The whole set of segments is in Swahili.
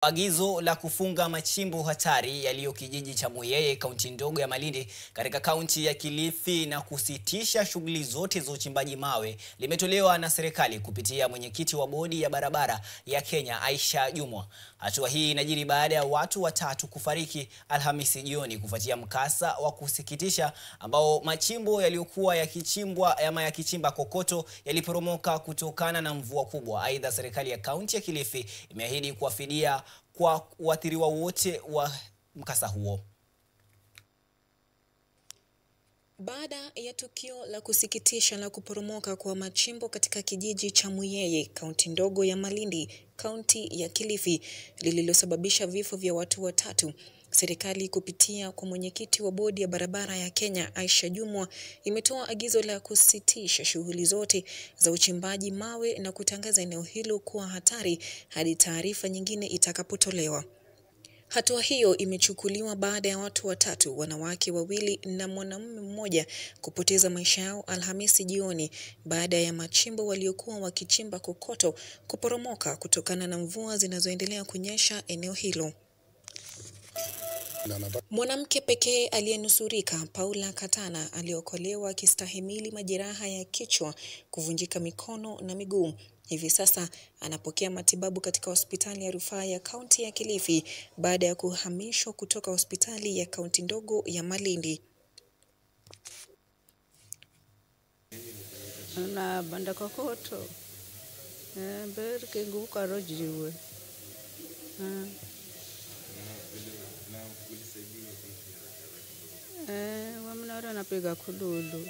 Agizo la kufunga machimbo hatari yaliyo kijiji cha Muyeye, kaunti ndogo ya Malindi katika kaunti ya Kilifi na kusitisha shughuli zote za uchimbaji mawe limetolewa na serikali kupitia mwenyekiti wa bodi ya barabara ya Kenya, Aisha Jumwa. Hatua hii inajiri baada ya watu watatu kufariki Alhamisi jioni kufuatia mkasa wa kusikitisha ambao machimbo yaliyokuwa yakichimba kokoto yaliporomoka kutokana na mvua kubwa. Aidha, serikali ya kaunti ya Kilifi imeahidi kuwafidia kwa waathiriwa wote wa mkasa huo. Baada ya tukio la kusikitisha la kuporomoka kwa machimbo katika kijiji cha Muyeye, kaunti ndogo ya Malindi, kaunti ya Kilifi, lililosababisha vifo vya watu watatu, serikali kupitia kwa mwenyekiti wa bodi ya barabara ya Kenya, Aisha Jumwa, imetoa agizo la kusitisha shughuli zote za uchimbaji mawe na kutangaza eneo hilo kuwa hatari hadi taarifa nyingine itakapotolewa. Hatua hiyo imechukuliwa baada ya watu watatu, wanawake wawili na mwanamume mmoja, kupoteza maisha yao Alhamisi jioni baada ya machimbo waliokuwa wakichimba kokoto kuporomoka kutokana na mvua zinazoendelea kunyesha eneo hilo. Mwanamke pekee aliyenusurika, Paula Katana, aliokolewa akistahimili majeraha ya kichwa, kuvunjika mikono na miguu. Hivi sasa anapokea matibabu katika hospitali ya rufaa ya kaunti ya Kilifi baada ya kuhamishwa kutoka hospitali ya kaunti ndogo ya Malindi. Na banda kokoto berke nguka rojiwe wamnara napiga kululu.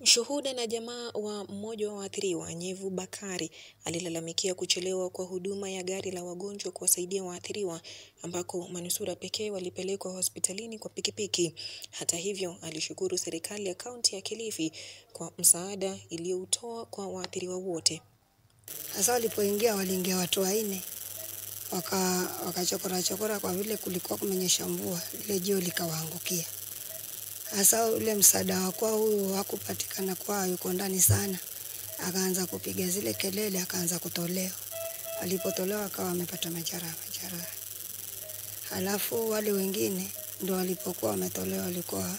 Shuhuda na jamaa wa mmoja wa waathiriwa, Nyevu Bakari, alilalamikia kuchelewa kwa huduma ya gari la wagonjwa kuwasaidia waathiriwa, ambako manusura pekee walipelekwa hospitalini kwa pikipiki. Hata hivyo, alishukuru serikali ya kaunti ya Kilifi kwa msaada iliyoutoa kwa waathiriwa wote. Hasa walipoingia waliingia watu wanne. Wakachokora kwa vile kulikuwa kumenyesha mvua, ile jio likawaangukia. Hasa ule msaada wa kwa huyu hakupatikana, kwa yuko ndani sana. Akaanza kupiga zile kelele, akaanza kutolewa. Alipotolewa akawa amepata majeraha. Halafu wale wengine ndio walipokuwa wametolewa walikuwa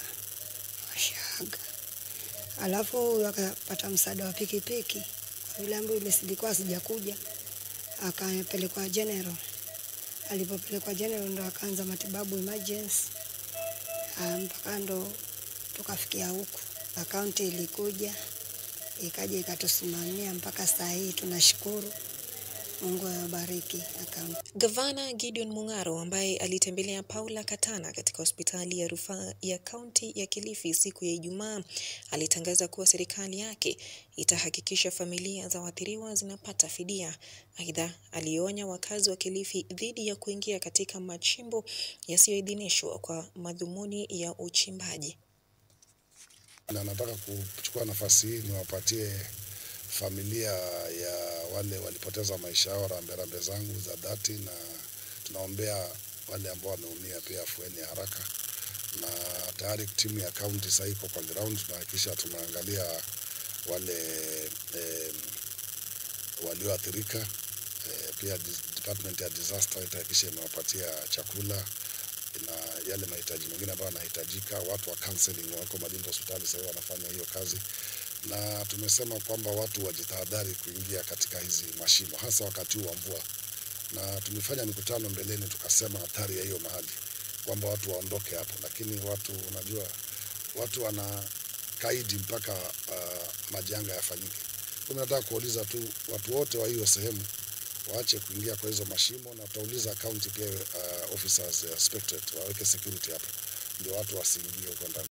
washaga. Halafu akapata msaada wa pikipiki. Kwa vile ambulance ilikuwa sijakuja, akapelekwa General. Alipopelekwa General ndo akaanza matibabu emergency. Mpaka ndo tukafikia huku. Akaunti ilikuja, ikaja ikatusimamia mpaka saa hii, tunashukuru. Mungu awabariki akaunti. Gavana Gideon Mung'aro, ambaye alitembelea Paula Katana katika hospitali ya rufaa ya kaunti ya Kilifi siku ya Ijumaa, alitangaza kuwa serikali yake itahakikisha familia za waathiriwa zinapata fidia. Aidha, alionya wakazi wa Kilifi dhidi ya kuingia katika machimbo yasiyoidhinishwa kwa madhumuni ya uchimbaji. Na nataka kuchukua nafasi hii niwapatie familia ya wale walipoteza maisha yao rambirambi zangu za dhati, na tunaombea wale ambao wameumia pia afueni haraka. Na tayari timu ya kaunti sasa iko kwa ground, tunahakikisha tunaangalia wale walioathirika. Pia department ya disaster itahakikisha imewapatia chakula na yale mahitaji mengine ambayo yanahitajika. Watu wa counseling wako Malindi hospitali sasa wanafanya hiyo kazi. Na tumesema kwamba watu wajitahadhari kuingia katika hizi mashimo, hasa wakati wa mvua. Na tumefanya mikutano mbeleni tukasema hatari ya hiyo mahali, kwamba watu waondoke hapo. Lakini watu, unajua, watu wana kaidi mpaka majanga yafanyike. Tunataka kuuliza tu watu wote wa hiyo sehemu waache kuingia kwa hizo mashimo, na tutauliza county pia officers inspectorate waweke security hapo ndio watu wasiingie huko ndani.